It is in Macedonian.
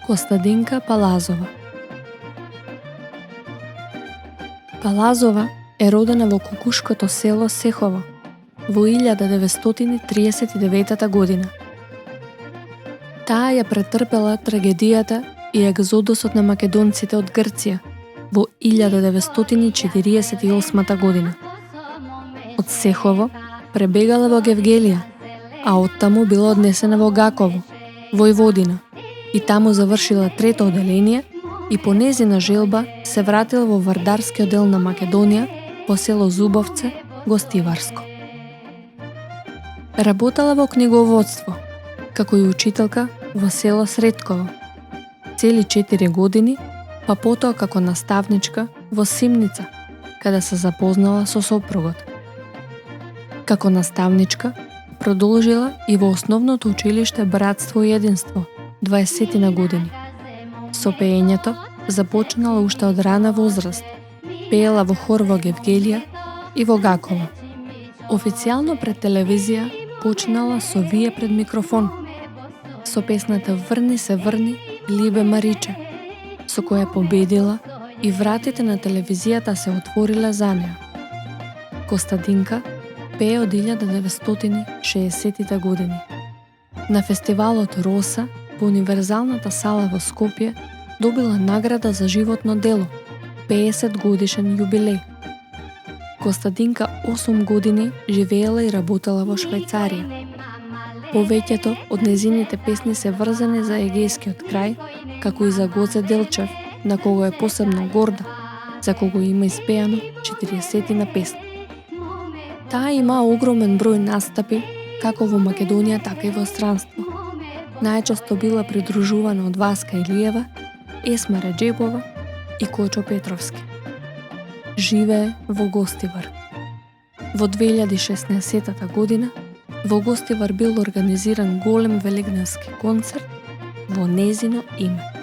Костадинка Палазова. Палазова е родена во кукушкото село Сехово во 1939 година. Таа ја претрпела трагедијата и екзодусот на македонците од Грција во 1948 година. Од Сехово пребегала во Гевгелија, а оттаму била однесена во Гаково, Војводина, и таму завршила трето оделение и по нејзина желба се вратила во Вардарскиот дел на Македонија во село Зубовце, Гостиварско. Работела во книговодство, како и учителка во село Сретково, цели 4 години, па потоа како наставничка во Симница, каде се запознала со сопругот. Како наставничка продолжила и во основното училиште Братство и единство 20 години. Со пеењето започнала уште од рана возраст. Пеела во хор во Гевгелија и во Гаково. Официјално пред телевизија почнала со Вие пред микрофон, со песната Врни се врни, Либе Мариче, со која победила и вратите на телевизијата се отвориле за неа. Костадинка пее од 1960 години. На фестивалот Роса во Универзалната сала во Скопје добила награда за животно дело, 50 годишен јубилеј. Костадинка 8 години живеела и работела во Швајцарија. Повеќето од незините песни се врзани за Егејскиот крај, како и за Гоце Делчев, на кого е посебно горда, за кого има испеано 40 на песни. Таа има огромен број настапи, како во Македонија, така и во странство. Најчесто била придружувана од Васка Илиева, Есма Реджебова и Кочо Петровски. Живее во Гостивар. Во 2016 година во Гостивар бил организиран голем велигденски концерт во нејзино име.